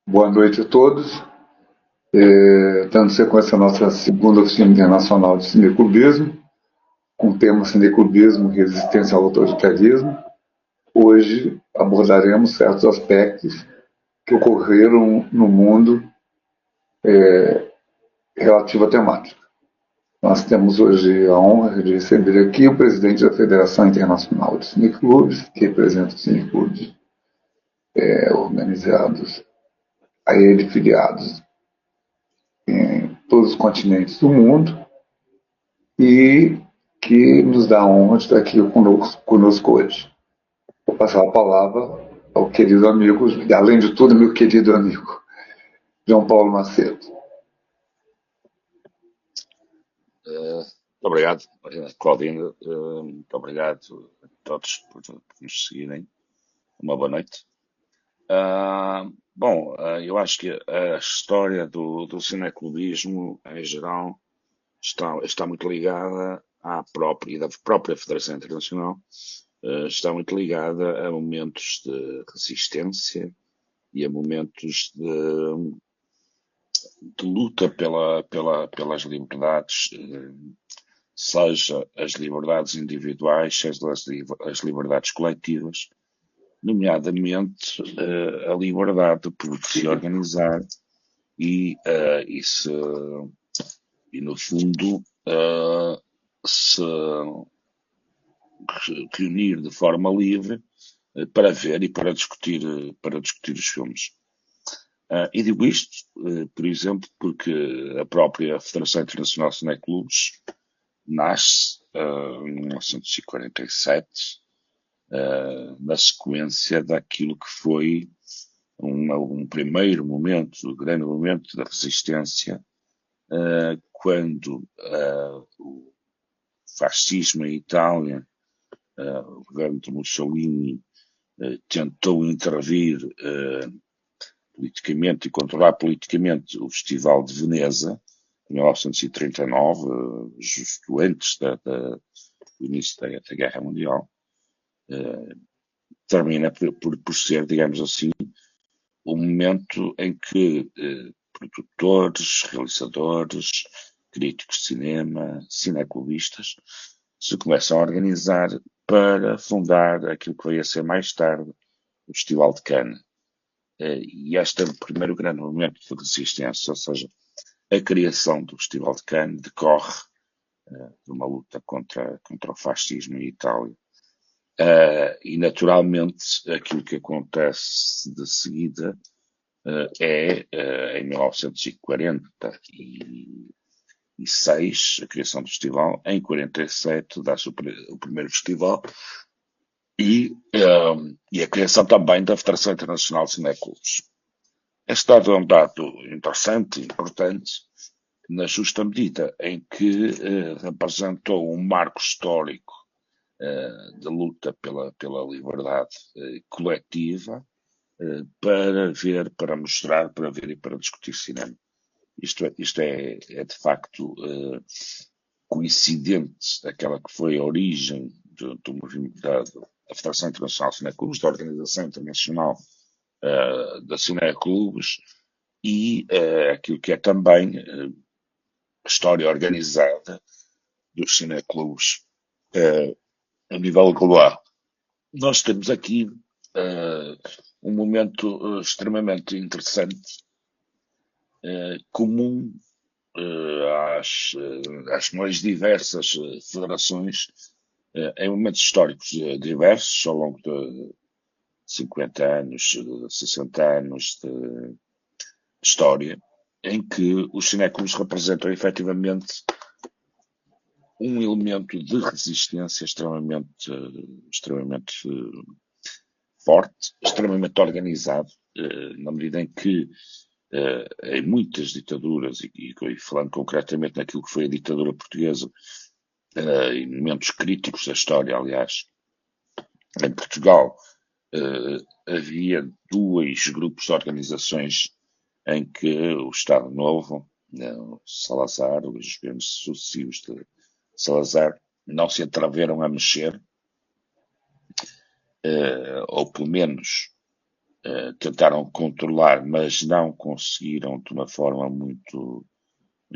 Boa noite a todos. Dando sequência à nossa segunda oficina internacional de cineclubismo, com o tema cineclubismo e resistência ao autoritarismo. Hoje abordaremos certos aspectos que ocorreram no mundo relativo à temática. Nós temos hoje a honra de receber aqui o presidente da Federação Internacional de Cineclubes, que representa os cineclubes organizados a ele filiados em todos os continentes do mundo e que nos dá a honra de estar aqui conosco hoje. Vou passar a palavra ao querido amigo, além de tudo, meu querido amigo, João Paulo Macedo. Muito obrigado, Claudino. Muito obrigado a todos por nos seguirem. Uma boa noite. Eu acho que a história do cineclubismo, em geral, está muito ligada à própria Federação Internacional, está muito ligada a momentos de resistência e a momentos de luta pelas liberdades, seja as liberdades individuais, seja as liberdades coletivas, nomeadamente a liberdade de poder se organizar e no fundo, se reunir de forma livre para ver e para discutir os filmes. E digo isto, por exemplo, porque a própria Federação Internacional de Cineclubes nasce em 1947, na sequência daquilo que foi um primeiro momento, um grande momento da resistência, quando o fascismo em Itália, o governo de Mussolini, tentou intervir politicamente e controlar politicamente o Festival de Veneza, em 1939, justo antes do início da Guerra Mundial. Termina por ser, digamos assim, o momento em que produtores, realizadores, críticos de cinema, cineclubistas se começam a organizar para fundar aquilo que veio a ser mais tarde o Festival de Cannes. E este é o primeiro grande momento de resistência, ou seja, a criação do Festival de Cannes decorre de uma luta contra o fascismo em Itália. E naturalmente aquilo que acontece de seguida em 1946 a criação do festival, em 47 dá-se o primeiro festival e a criação também da Federação Internacional de Cineclubes. Este dado é um dado interessante e importante na justa medida em que representou um marco histórico de luta pela liberdade coletiva, para mostrar, para ver e para discutir cinema. Isto é de facto coincidente daquela que foi a origem do movimento da Federação Internacional de Cineclubes, da Organização Internacional da Cineclubes e aquilo que é também a história organizada dos cineclubes a nível global. Nós temos aqui um momento extremamente interessante, comum às mais diversas federações, em momentos históricos diversos, ao longo de 50 anos, 60 anos de história, em que os cineclubes representam efetivamente um elemento de resistência extremamente forte, extremamente organizado, na medida em que em muitas ditaduras, e falando concretamente naquilo que foi a ditadura portuguesa, em momentos críticos da história, aliás, em Portugal, havia dois grupos de organizações em que o Estado Novo, o Salazar, os governos sucessivos de Salazar, não se atreveram a mexer, ou pelo menos tentaram controlar, mas não conseguiram de uma forma muito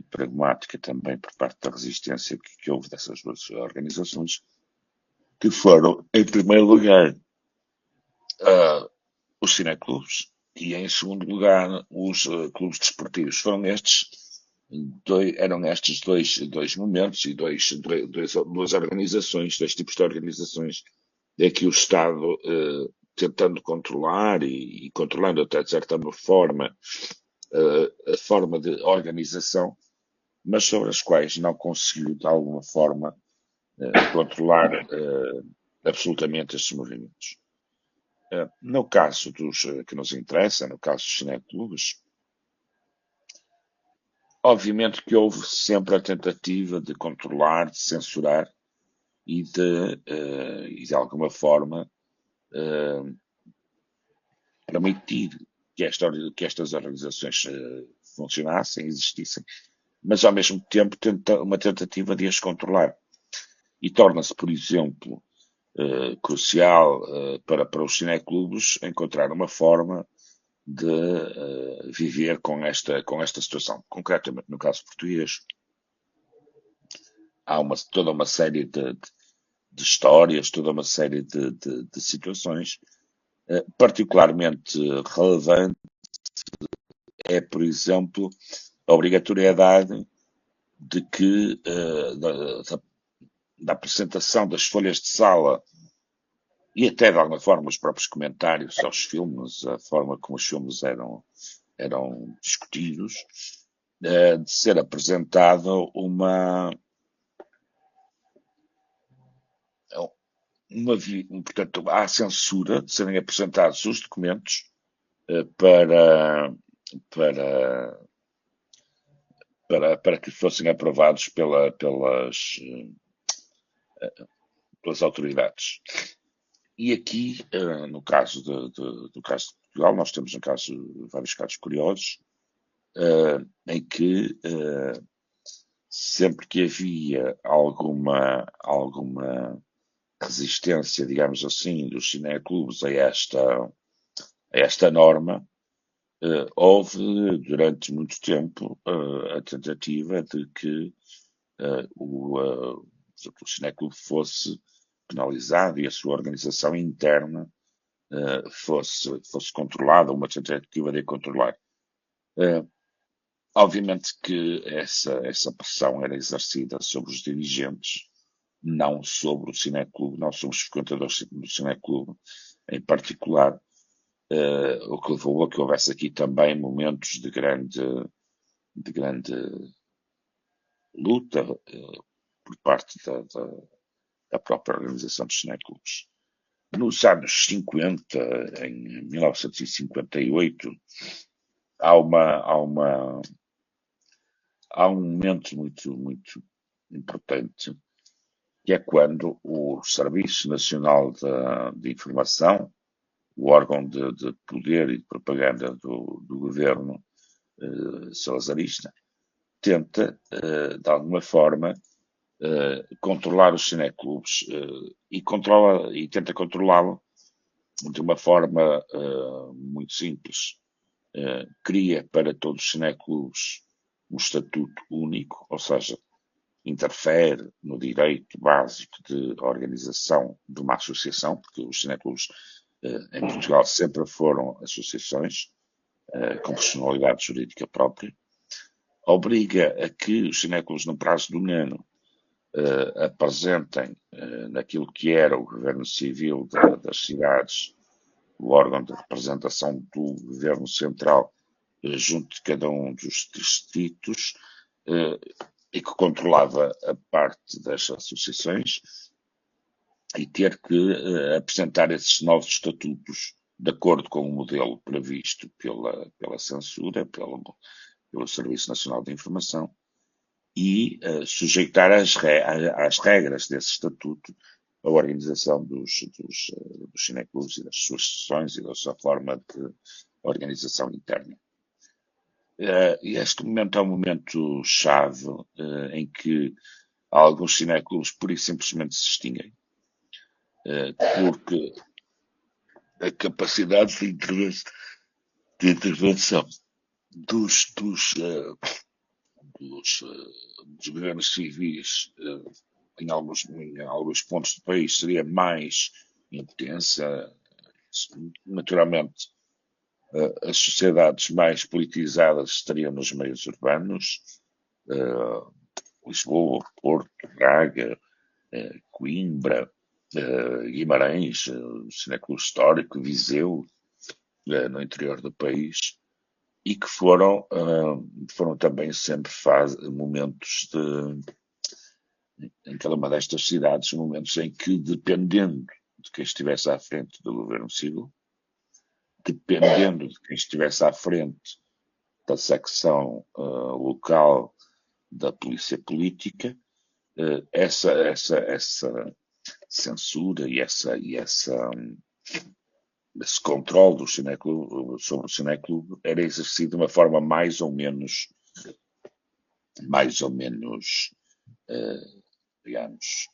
pragmática também por parte da resistência que houve dessas duas organizações, que foram, em primeiro lugar, os cineclubes e, em segundo lugar, os clubes desportivos. Eram estes dois momentos e duas organizações, dois tipos de organizações, é que o Estado, tentando controlar e controlando até de certa forma a forma de organização, mas sobre as quais não conseguiu de alguma forma controlar absolutamente estes movimentos. No caso dos que nos interessa, no caso dos cineclubes, obviamente que houve sempre a tentativa de controlar, de censurar e de alguma forma permitir que estas organizações funcionassem, existissem, mas ao mesmo tempo uma tentativa de as controlar. E torna-se, por exemplo, crucial para os cineclubes encontrar uma forma de viver com esta situação. Concretamente, no caso português, há toda uma série de histórias, toda uma série de situações. Particularmente relevante é, por exemplo, a obrigatoriedade de que da apresentação das folhas de sala e até de alguma forma os próprios comentários aos filmes, a forma como os filmes eram discutidos, de ser apresentado portanto, há censura de serem apresentados os documentos para, para, para que fossem aprovados pelas autoridades. E aqui, no caso do caso de Portugal, nós temos vários casos curiosos, em que sempre que havia alguma resistência, digamos assim, dos cineclubes a esta norma, houve durante muito tempo a tentativa de que o cineclube fosse penalizado e a sua organização interna fosse controlada, uma tentativa de a controlar. Obviamente que essa pressão era exercida sobre os dirigentes, não sobre o cineclube, não sobre os frequentadores do cineclube em particular, o que levou a que houvesse aqui também momentos de grande luta por parte da própria organização dos cineclubes. Nos anos 50, em 1958, há um momento muito importante, que é quando o Serviço Nacional de Informação, o órgão de poder e de propaganda do governo salazarista, tenta, de alguma forma, controlar os cineclubes e tenta controlá-lo de uma forma muito simples. Cria para todos os cineclubes um estatuto único, ou seja, interfere no direito básico de organização de uma associação, porque os cineclubes em Portugal sempre foram associações com personalidade jurídica própria, obriga a que os cineclubes, no prazo de um ano, apresentem naquilo que era o governo civil das cidades, o órgão de representação do governo central junto de cada um dos distritos, e que controlava a parte das associações, e ter que apresentar esses novos estatutos de acordo com o modelo previsto pela censura, pelo Serviço Nacional de Informação, e sujeitar às regras desse estatuto a organização dos cineclubes e das suas sessões e da sua forma de organização interna. E este momento é um momento chave em que alguns cineclubes pura e simplesmente se extinguem, porque a capacidade de intervenção dos governos civis em alguns pontos do país seria mais intensa. Naturalmente, as sociedades mais politizadas estariam nos meios urbanos, Lisboa, Porto, Braga, Coimbra, Guimarães, Cineclube Histórico, Viseu, no interior do país, e que foram também sempre momentos em cada uma destas cidades, momentos em que, dependendo de quem estivesse à frente do governo civil, dependendo de quem estivesse à frente da secção local da polícia política, essa censura e esse controle do cineclube, sobre o cineclube era exercido de uma forma digamos,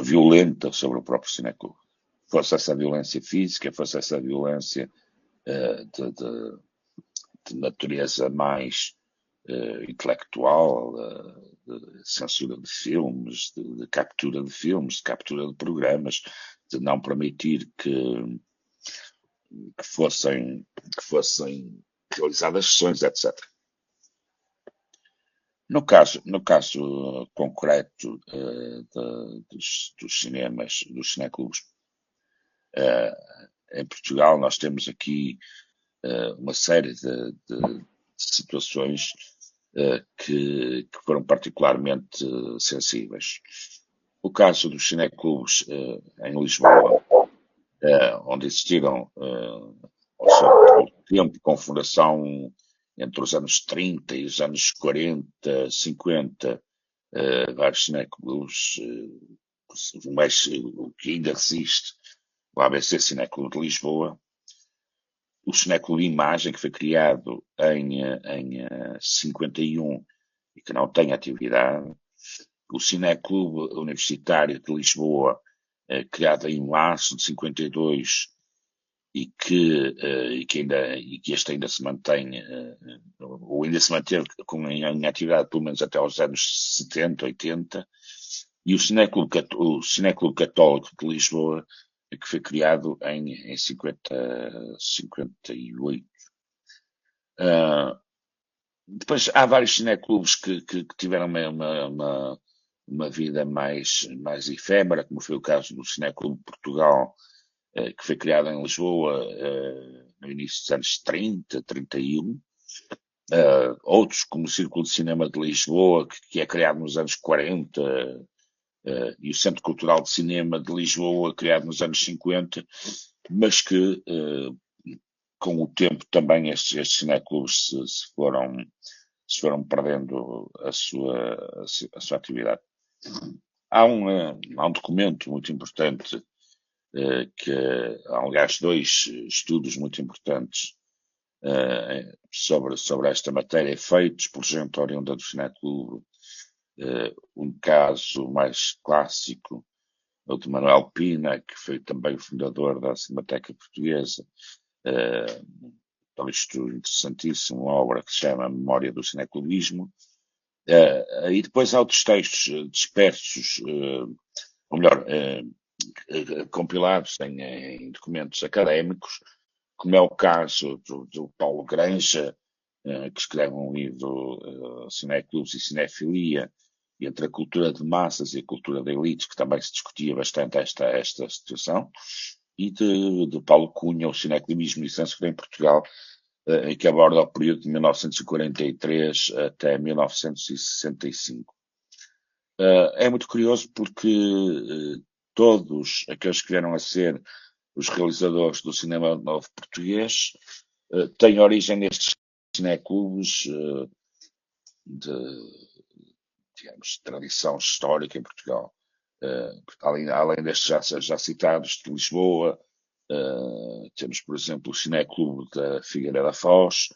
violenta sobre o próprio cineclube. Fosse essa violência física, fosse essa violência de natureza mais intelectual, de censura de filmes, de captura de filmes, de captura de programas, de não permitir que fossem realizadas sessões, etc. No caso concreto dos cinemas, dos cineclubes, em Portugal nós temos aqui uma série de situações que foram particularmente sensíveis. O caso dos cineclubes em Lisboa, onde existiram, ao seu tempo, com fundação entre os anos 30 e os anos 40, 50, vários cineclubes, o que ainda resiste, o ABC Cineclube de Lisboa, o Cineclube Imagem, que foi criado em 51 e que não tem atividade, o Cineclube Universitário de Lisboa, criado em março de 52 e que este ainda se mantém, ou ainda se manteve em atividade pelo menos até aos anos 70, 80, e o Cineclube Católico de Lisboa, que foi criado em 58. Depois há vários cineclubes que tiveram uma vida mais efêmera, como foi o caso do Cineclube Portugal, que foi criado em Lisboa no início dos anos 30, 31. Outros, como o Círculo de Cinema de Lisboa, que é criado nos anos 40, e o Centro Cultural de Cinema de Lisboa, criado nos anos 50, mas que com o tempo também estes cineclubes se foram perdendo a sua atividade. Há um documento muito importante, há, aliás, dois estudos muito importantes sobre esta matéria, feitos por gente oriunda do cineclube. Um caso mais clássico, o de Manuel Pina, que foi também o fundador da Cinemateca Portuguesa, isto interessantíssimo, uma obra que se chama Memória do Cineclubismo. E depois há outros textos dispersos, ou melhor, compilados em documentos académicos, como é o caso do Paulo Granja, que escreve um livro, Cineclubes e Cinefilia, entre a cultura de massas e a cultura da elite, que também se discutia bastante esta situação, e de Paulo Cunha, o Cineclubismo e Censura em Portugal, que aborda o período de 1943 até 1965. É muito curioso porque todos aqueles que vieram a ser os realizadores do cinema novo português têm origem nestes cineclubes de, digamos, tradição histórica em Portugal. Além destes já citados, de Lisboa, temos, por exemplo, o Cineclube da Figueira da Foz,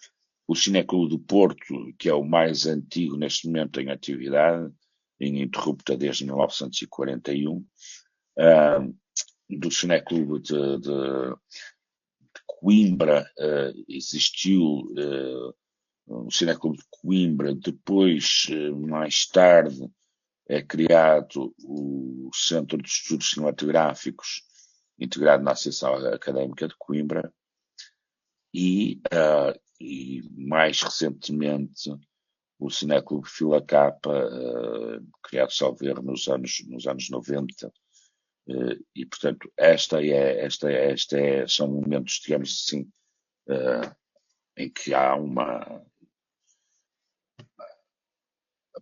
o Cineclube do Porto, que é o mais antigo neste momento em atividade, ininterrupta desde 1941, do Cineclube de Coimbra, existiu o Cineclube de Coimbra, depois, mais tarde, é criado o Centro de Estudos Cinematográficos, integrado na Associação Académica de Coimbra, e mais recentemente o Cineclube Fila Capa, criado, salvo erro, nos anos 90. E, portanto, são momentos, digamos assim, em que há uma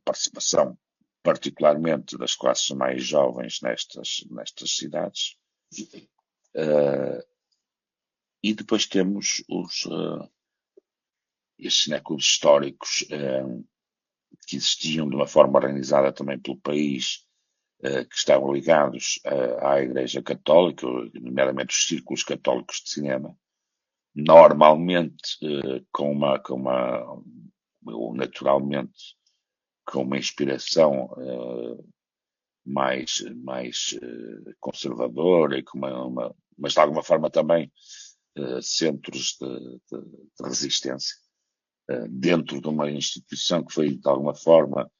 participação, particularmente das classes mais jovens nestas cidades. E depois temos estes cineclubes históricos que existiam de uma forma organizada também pelo país, que estavam ligados à Igreja Católica, nomeadamente os círculos católicos de cinema, normalmente ou naturalmente, com uma inspiração mais conservadora, mas de alguma forma também centros de resistência, dentro de uma instituição que foi de alguma forma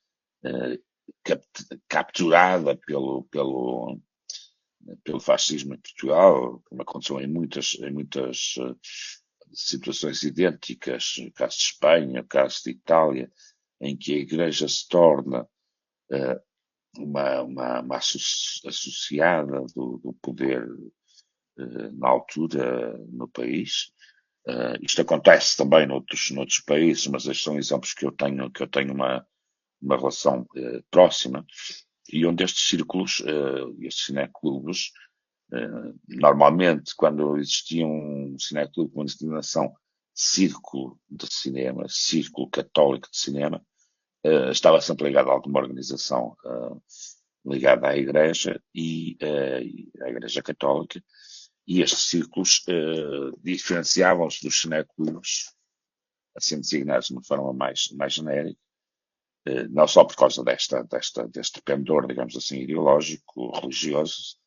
capturada pelo fascismo em Portugal, como aconteceu em muitas situações idênticas, no caso de Espanha, no caso de Itália, em que a Igreja se torna uma associada do poder na altura no país. Isto acontece também noutros países, mas estes são exemplos que eu tenho uma relação próxima, e onde estes círculos, estes cineclubes, normalmente, quando existia um cineclube com denominação Círculo de Cinema, Círculo Católico de Cinema, estava sempre ligado a alguma organização ligada à Igreja e à Igreja Católica, e estes círculos diferenciavam-se dos cineclubes, assim designados de uma forma mais genérica, não só por causa deste pendor, digamos assim, ideológico, religioso,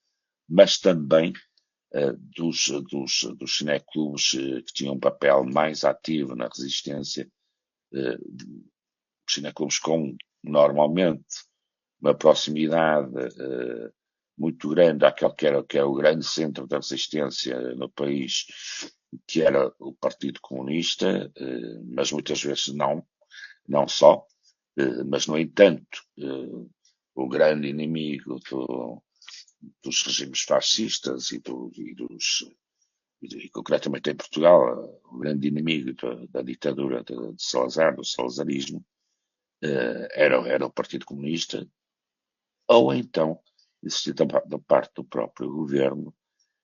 mas também dos cineclubes que tinham um papel mais ativo na resistência, cineclubes com, normalmente, uma proximidade muito grande àquele que era o grande centro da resistência no país, que era o Partido Comunista, mas muitas vezes não só, mas, no entanto, o grande inimigo dos regimes fascistas e concretamente em Portugal, o grande inimigo da ditadura de Salazar, do salazarismo, era o Partido Comunista, ou então existia da parte do próprio governo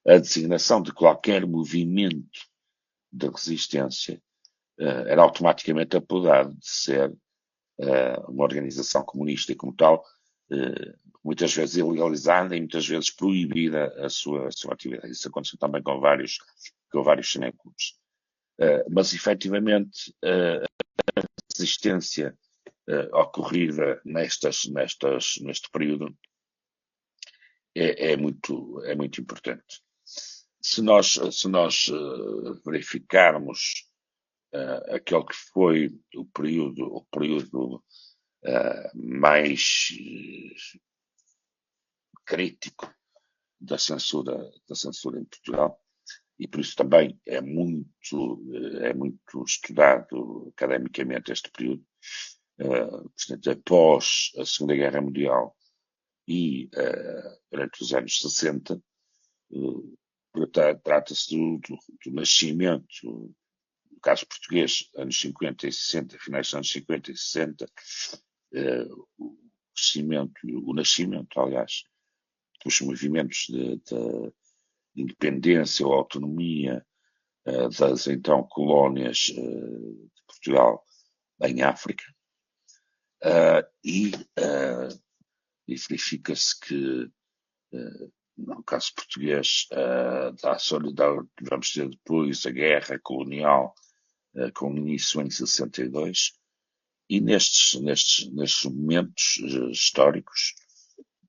a designação de qualquer movimento de resistência era automaticamente apodado de ser uma organização comunista e, como tal, muitas vezes ilegalizada e muitas vezes proibida a sua atividade. Isso aconteceu também com vários cineclubes. Mas, efetivamente, a resistência ocorrida neste período é muito importante. Se nós verificarmos aquele que foi o período mais crítico da censura em Portugal, e por isso também é muito estudado academicamente este período, portanto, após a Segunda Guerra Mundial e durante os anos 60, trata-se do nascimento, no caso português, anos 50 e 60, finais dos anos 50 e 60, o nascimento, aliás, dos movimentos de independência ou autonomia das então colónias de Portugal em África, e verifica-se que no caso português, da solidariedade, vamos ter depois a guerra colonial, com início em 62, e nestes momentos históricos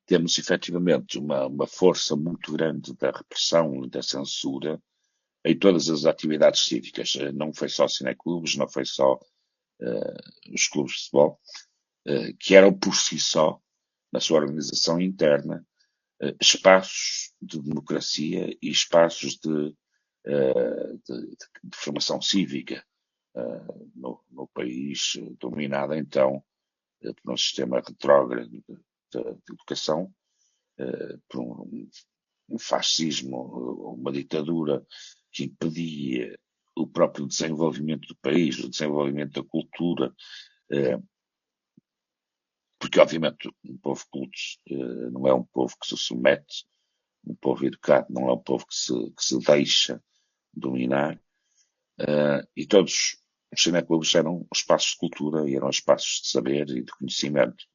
temos efetivamente uma força muito grande da repressão e da censura em todas as atividades cívicas. Não foi só cineclubes, não foi só os clubes de futebol, que eram por si só, na sua organização interna, espaços de democracia e espaços de formação cívica no país dominado então por um sistema retrógrado de educação, por um fascismo, uma ditadura que impedia o próprio desenvolvimento do país, o desenvolvimento da cultura, porque obviamente um povo culto não é um povo que se submete, um povo educado não é um povo que se deixa dominar, e todos os cineclubes eram espaços de cultura e eram espaços de saber e de conhecimento.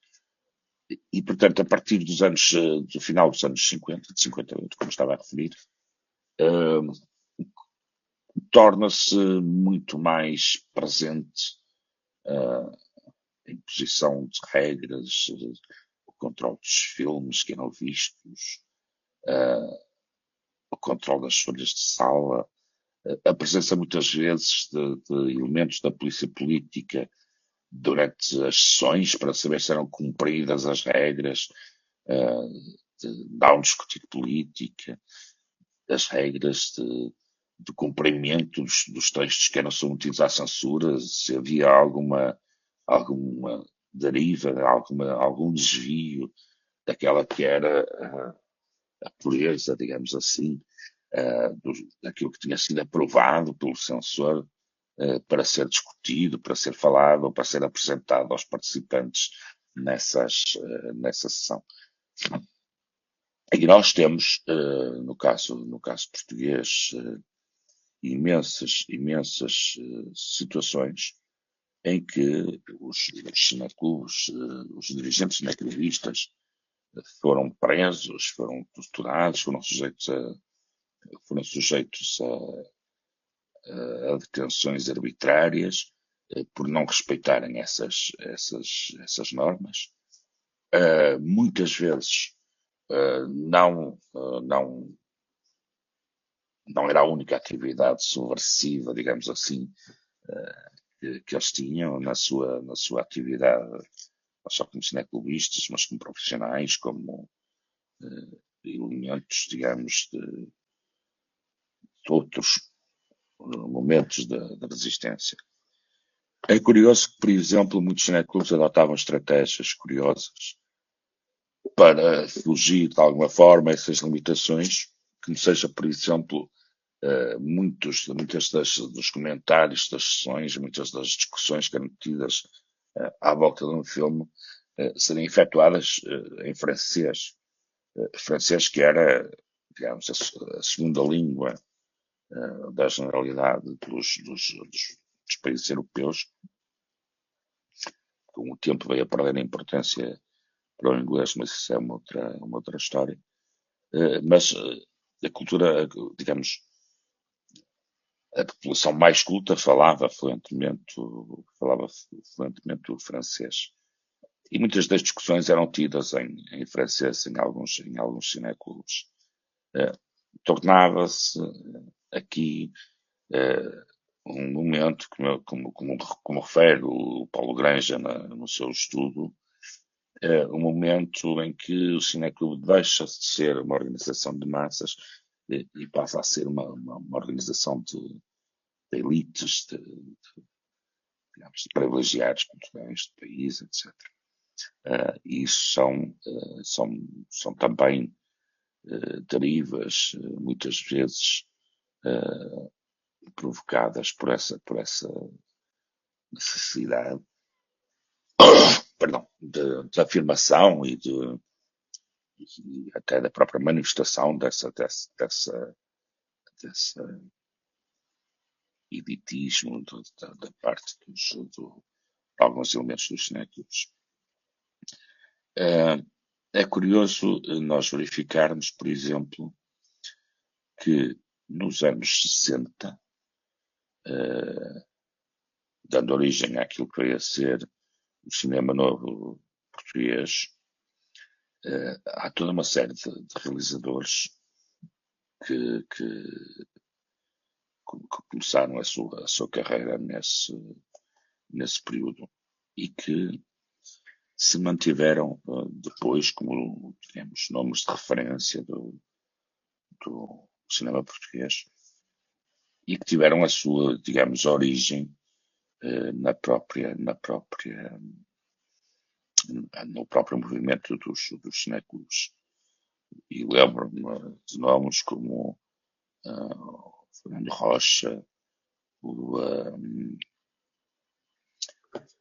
E, portanto, a partir do final dos anos 50, de 58, como estava a referir, torna-se muito mais presente a imposição de regras, o controle dos filmes que eram vistos, o controle das folhas de sala, a presença muitas vezes de elementos da polícia política durante as sessões para saber se eram cumpridas as regras, de não discutir política, as regras de cumprimento dos textos que eram submetidos à censura, se havia alguma deriva, algum desvio daquela que era a pureza, digamos assim, daquilo que tinha sido aprovado pelo censor para ser discutido, para ser falado ou para ser apresentado aos participantes nessa sessão. E nós temos, no caso português, imensas situações em que os cineclubes, os dirigentes cineclubistas foram presos, foram torturados, foram sujeitos a detenções arbitrárias por não respeitarem essas normas. Muitas vezes não era a única atividade subversiva, digamos assim, que eles tinham na sua atividade, não só como cineclubistas, mas como profissionais, como elementos, digamos, de outros momentos da resistência. É curioso que, por exemplo, muitos cineclubes adotavam estratégias curiosas para fugir, de alguma forma, a essas limitações, que não seja, por exemplo, muitos dos comentários das sessões, muitas das discussões que eram tidas à volta de um filme, serem efetuadas em francês. Francês que era, digamos, a segunda língua da generalidade dos países europeus. Com o tempo veio a perder a importância para o inglês, mas isso é uma outra história. Mas a cultura, digamos, a população mais culta falava fluentemente o francês. E muitas das discussões eram tidas em francês em alguns cineclubes. Tornava-se aqui um momento, como refere o Paulo Granja no seu estudo, um momento em que o cineclube deixa de ser uma organização de massas e passa a ser uma organização de elites, digamos, de privilegiados culturais do país, etc. E isso são também derivas, muitas vezes provocadas por essa necessidade, perdão, de afirmação e até da própria manifestação dessa elitismo da parte de alguns elementos dos cineclubes. É curioso nós verificarmos, por exemplo, que nos anos 60, dando origem àquilo que veio a ser o cinema novo português, há toda uma série de realizadores que começaram a sua carreira nesse período e que se mantiveram depois como, digamos, nomes de referência do cinema português e que tiveram a sua, digamos, origem no próprio movimento dos cinéfilos. E lembro-me de nomes como o Fernando Rocha, o, um,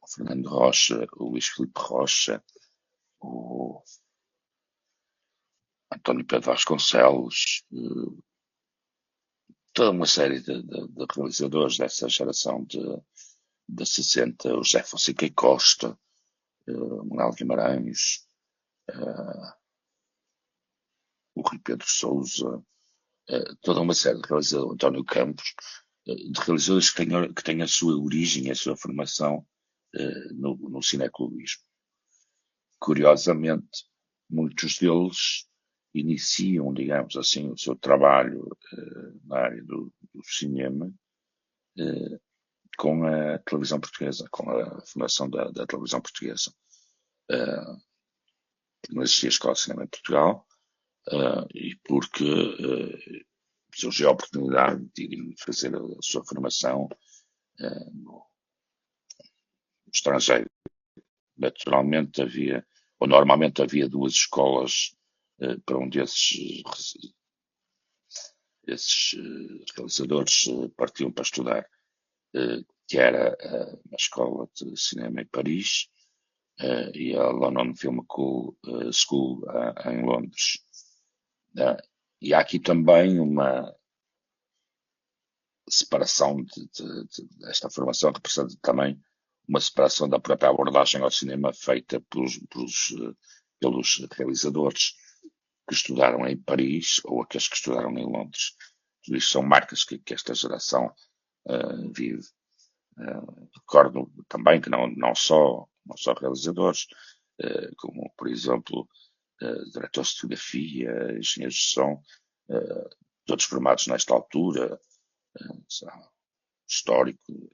o Fernando Rocha, o Luís Filipe Rocha, o António Pedro Vasconcelos, toda uma série de realizadores dessa geração de 60, o José Fonseca e Costa, Manuel Guimarães, o Rui Pedro Sousa, toda uma série de realizadores, António Campos, de realizadores que têm a sua origem, a sua formação no cineclubismo. Curiosamente, muitos deles iniciam, digamos assim, o seu trabalho na área do cinema com a televisão portuguesa, com a fundação da televisão portuguesa. Não existia Escola de Cinema em Portugal e porque surgiu a oportunidade de irem fazer a sua formação no estrangeiro. Naturalmente havia, ou normalmente havia duas escolas para onde esses realizadores partiam para estudar, que era a Escola de Cinema em Paris e a London Film School em Londres. E há aqui também uma separação desta formação representa também uma separação da própria abordagem ao cinema feita pelos realizadores que estudaram em Paris ou aqueles que estudaram em Londres. Tudo isto são marcas que esta geração vive. Recordo também que não só realizadores, como, por exemplo, diretores de fotografia, engenheiros de som, todos formados nesta altura, histórico,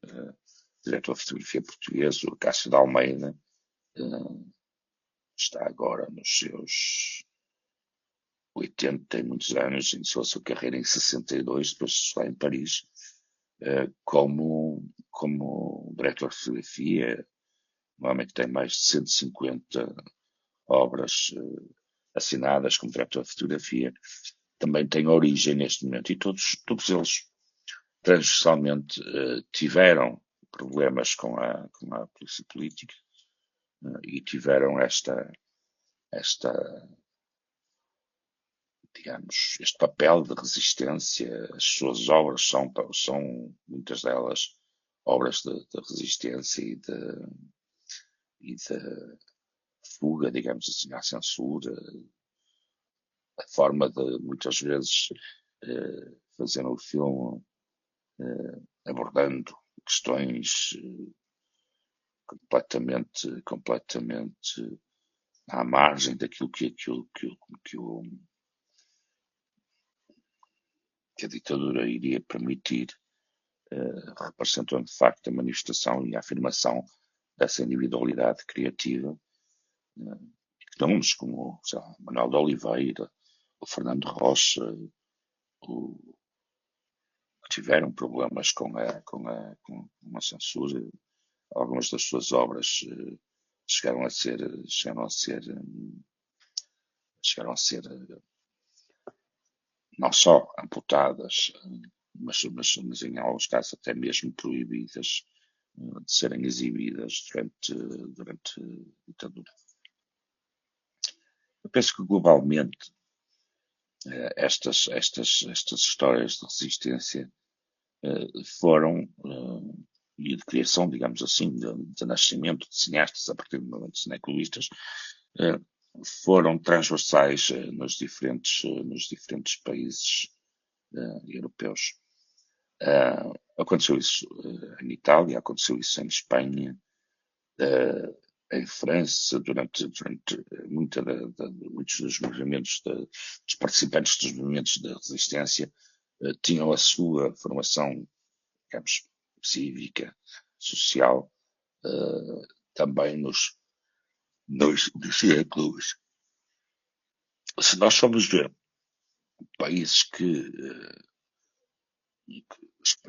diretor de fotografia português, o Cássio de Almeida, está agora nos seus 80, tem muitos anos, iniciou a sua carreira em 62, depois de estudar em Paris, como diretor de fotografia, um homem que tem mais de 150 obras assinadas como diretor de fotografia, também tem origem neste momento. E todos eles transversalmente tiveram problemas com a polícia política e tiveram digamos, este papel de resistência. As suas obras são muitas delas obras de resistência e de fuga, digamos assim, à censura, a forma de muitas vezes fazer o filme abordando questões completamente à margem daquilo que a ditadura iria permitir, representando de facto a manifestação e a afirmação dessa individualidade criativa. Nomes como Manuel de Oliveira, o Fernando Rocha, que tiveram problemas com uma censura. Algumas das suas obras chegaram a ser não só amputadas, mas em alguns casos até mesmo proibidas de serem exibidas durante a ditadura. Eu penso que globalmente estas histórias de resistência foram e de criação, digamos assim, de nascimento de cineastas a partir do momento de cinecluístas, foram transversais nos diferentes países europeus. Aconteceu isso em Itália, aconteceu isso em Espanha, em França, durante muitos dos movimentos, dos participantes dos movimentos da resistência, tinham a sua formação, digamos, cívica, social, também nos séculos. Se nós formos ver países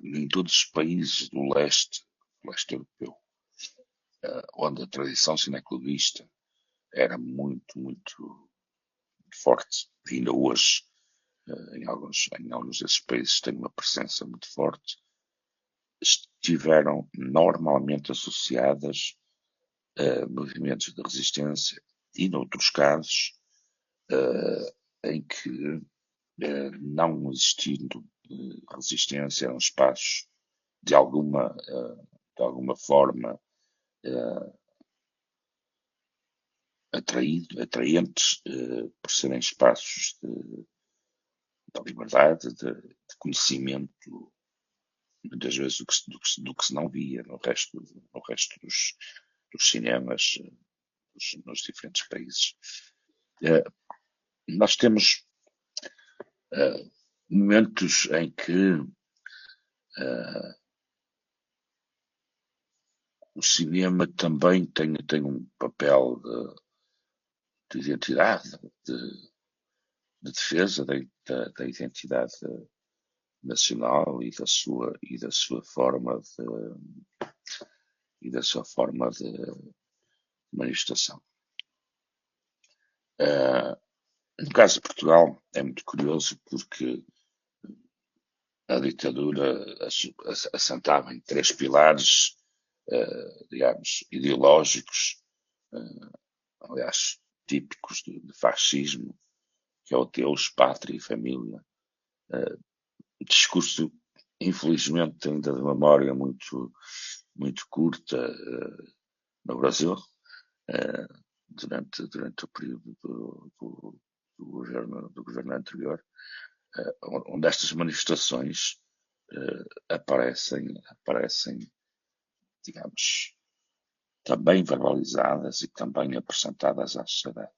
em todos os países do leste europeu, onde a tradição cineclubista era muito forte, ainda hoje, em alguns desses países tem uma presença muito forte, estiveram normalmente associadas a movimentos de resistência e, noutros casos, em que, não existindo resistência, eram espaços de alguma forma atraentes por serem espaços de liberdade, de conhecimento, muitas vezes do que se não via no resto dos cinemas nos diferentes países. Nós temos momentos em que o cinema também tem um papel de identidade, de defesa da identidade nacional e da sua forma de manifestação. No caso de Portugal é muito curioso porque a ditadura assentava em três pilares, digamos, ideológicos, aliás, típicos de fascismo, que é o Deus, pátria e família. O discurso, infelizmente, ainda de memória muito curta no Brasil, durante o período do governo anterior, onde estas manifestações aparecem, digamos, também verbalizadas e também apresentadas à sociedade.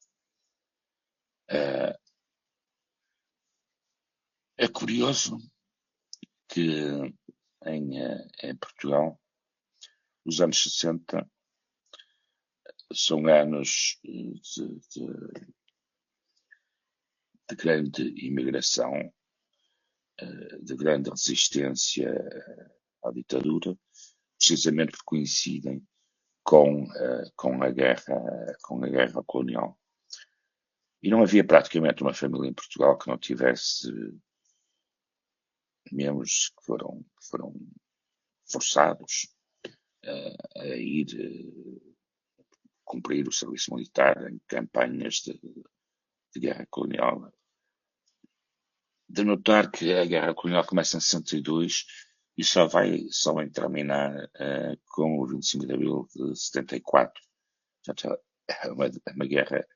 É curioso que em Portugal os anos 60 são anos de grande imigração, de grande resistência à ditadura, precisamente porque coincidem com a guerra colonial. E não havia praticamente uma família em Portugal que não tivesse membros que foram forçados a ir cumprir o serviço militar em campanhas de guerra colonial. De notar que a guerra colonial começa em 62 e só vai terminar com o 25 de abril de 74. Portanto, é uma guerra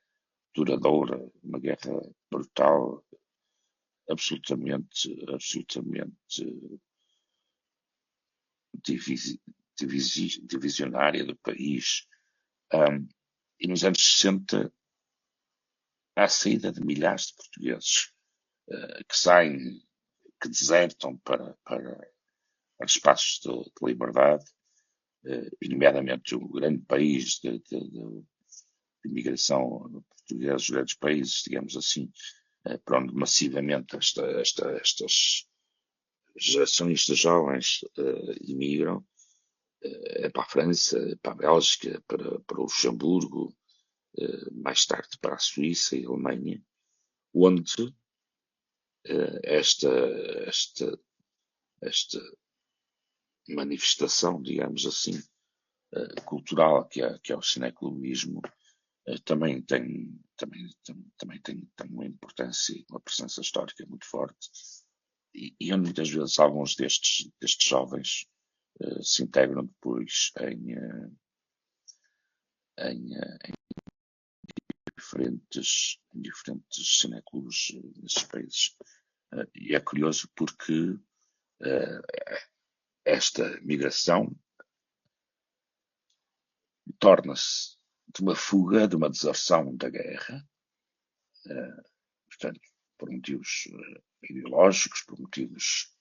duradoura, uma guerra brutal, absolutamente divisionária do país. E nos anos 60 há a saída de milhares de portugueses que saem, que desertam para espaços de liberdade, e nomeadamente o grande país de imigração portuguesa, os grandes países, digamos assim, para onde massivamente estas gerações de jovens imigram, para a França, para a Bélgica, para o Luxemburgo, mais tarde para a Suíça e a Alemanha, onde esta manifestação, digamos assim, cultural que é o cineclubismo, também tem uma importância e uma presença histórica muito forte, e onde muitas vezes alguns destes jovens se integram depois em diferentes cineclubes nesses países. E é curioso porque esta migração torna-se de uma fuga, de uma deserção da guerra, portanto, por motivos ideológicos, por motivos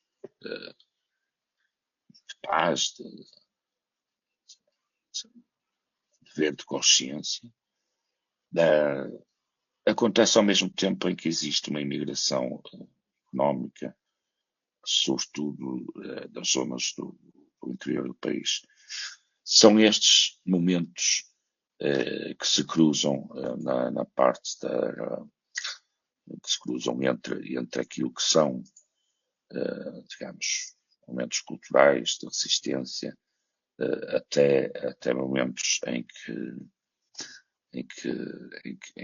de paz, de dever de consciência. Acontece ao mesmo tempo em que existe uma imigração económica, sobretudo das zonas do interior do país. São estes momentos que se cruzam na parte que se cruzam entre aquilo que são, digamos, momentos culturais de resistência, até momentos em que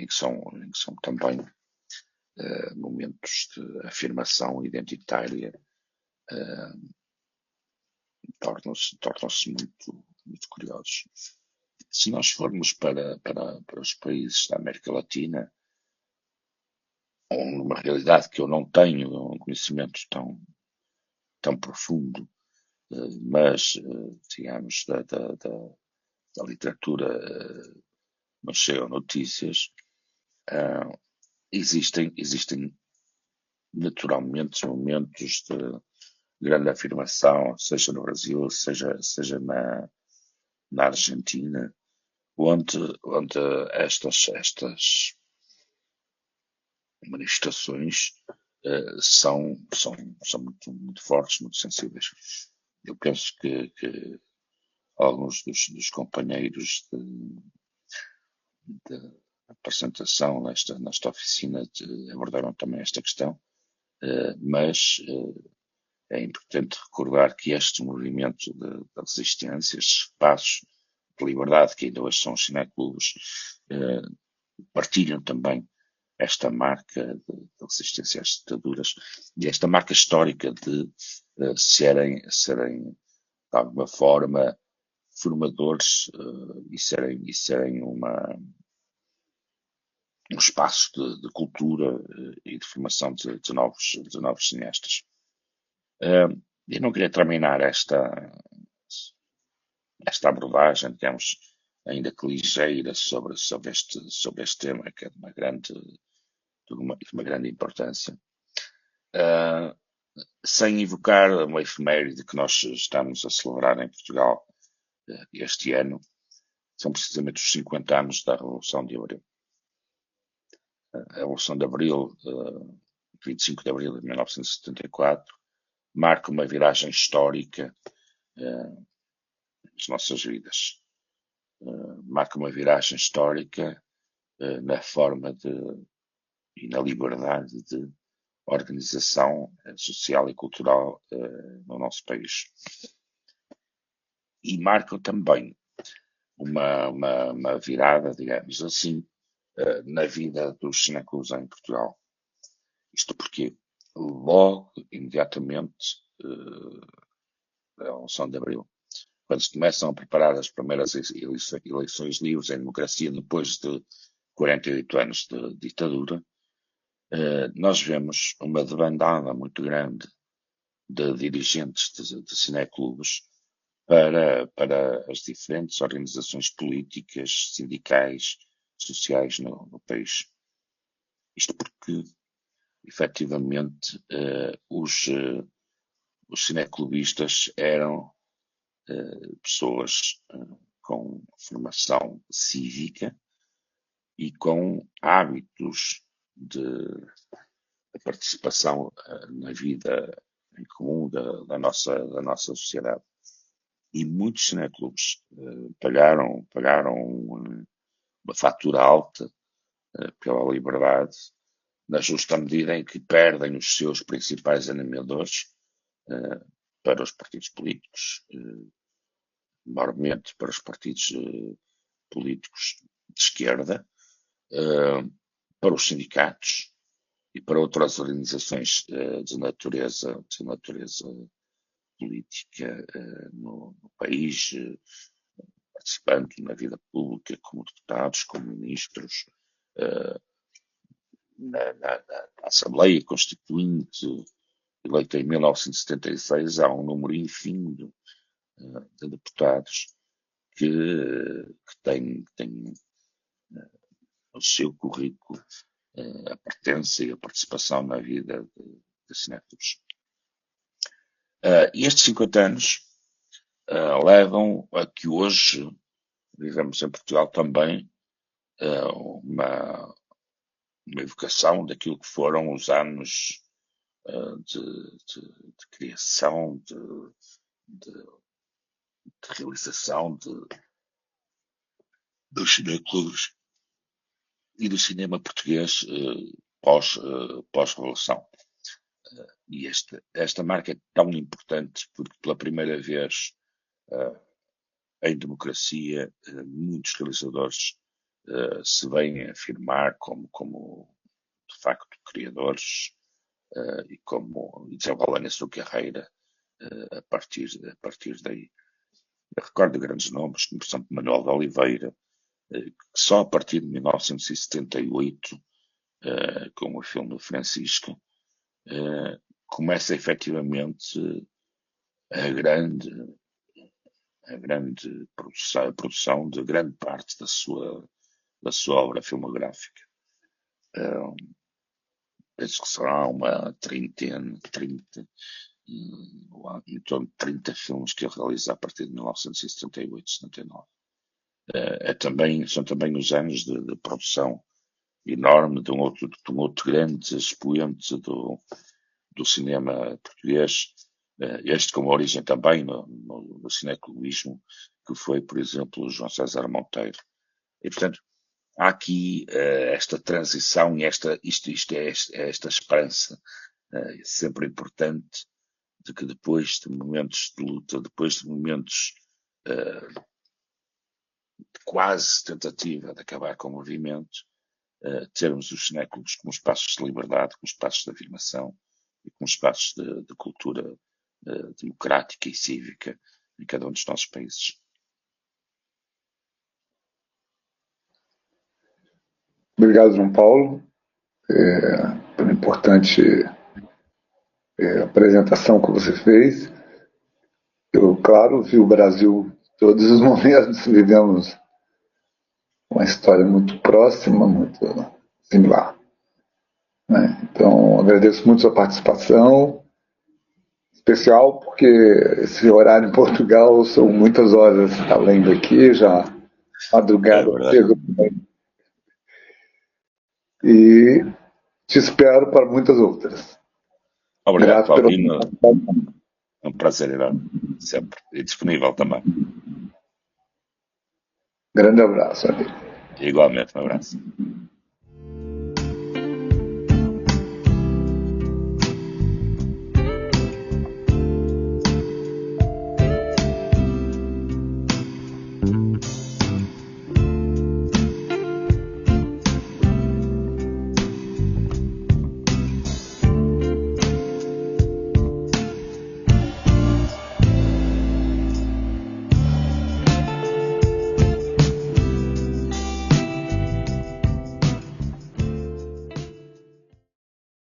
são também momentos de afirmação identitária, tornam-se muito curiosos. Se nós formos para os países da América Latina, numa realidade que eu não tenho um conhecimento tão profundo, mas, digamos, da literatura, mas chegam notícias, existem naturalmente momentos de grande afirmação, seja no Brasil, seja na Argentina, onde estas manifestações são muito fortes, muito sensíveis. Eu penso que alguns dos companheiros de apresentação nesta oficina abordaram também esta questão, mas é importante recordar que este movimento de resistência, estes espaços de liberdade que ainda hoje são os cineclubes, partilham também esta marca de resistência às ditaduras e esta marca histórica de serem de alguma forma formadores e serem um espaço de cultura e de formação de novos cineastas. Eu não queria terminar esta abordagem, digamos, ainda que ligeira sobre este tema, que é de uma grande importância, sem evocar uma efeméride que nós estamos a celebrar em Portugal este ano. São precisamente os 50 anos da Revolução de Abril. A Revolução de Abril, 25 de Abril de 1974, marca uma viragem histórica nas nossas vidas. Marca uma viragem histórica na forma e na liberdade de organização social e cultural no nosso país. E marca também uma virada, digamos assim, na vida dos cineclubes em Portugal. Isto porque logo, imediatamente, a Revolução de Abril, quando se começam a preparar as primeiras eleições livres em democracia depois de 48 anos de ditadura, nós vemos uma debandada muito grande de dirigentes de cineclubes para as diferentes organizações políticas, sindicais, sociais no país. Isto porque, efetivamente, os cineclubistas eram pessoas com formação cívica e com hábitos de participação na vida em comum da nossa sociedade. E muitos cineclubes pagaram uma fatura alta pela liberdade, na justa medida em que perdem os seus principais animadores para os partidos políticos, normalmente para os partidos políticos de esquerda, para os sindicatos e para outras organizações de natureza política no país, participando na vida pública como deputados, como ministros, na Assembleia Constituinte, eleita em 1976, há um número ínfimo de deputados que têm o seu currículo a pertença e a participação na vida de cinéfilos. E estes 50 anos levam a que hoje vivemos em Portugal também uma evocação daquilo que foram os anos de criação, de realização dos cinéfilos e do cinema português pós-revolução. E esta marca é tão importante porque pela primeira vez em democracia muitos realizadores se veem afirmar como de facto criadores e desenvolvem a sua carreira a partir daí. Eu recordo grandes nomes, como por exemplo Manuel de Oliveira, que só a partir de 1978, com o filme do Francisco, começa efetivamente a grande produção de grande parte da sua obra filmográfica. Penso que será uma trinta, em torno de 30 filmes que ele realiza a partir de 1978, 79. São também os anos de produção enorme de um outro grande expoente do cinema português, este com origem também no cinecluísmo, que foi, por exemplo, o João César Monteiro. E, portanto, há aqui esta transição e esta esperança sempre importante de que depois de momentos de luta, depois de momentos de quase tentativa de acabar com o movimento, termos os cinéfilos como espaços de liberdade, como espaços de afirmação e como espaços de cultura democrática e cívica em cada um dos nossos países. Obrigado, João Paulo, pela importante apresentação que você fez. Eu, claro, vi o Brasil todos os momentos, vivemos uma história muito próxima, muito similar. Né? Então, agradeço muito a sua participação, especial porque esse horário em Portugal são muitas horas além daqui, já madrugada cedo. E te espero para muitas outras. Obrigado, Paulino. É um prazer enorme, sempre. E disponível também. Grande abraço, amigo. Igualmente, um abraço.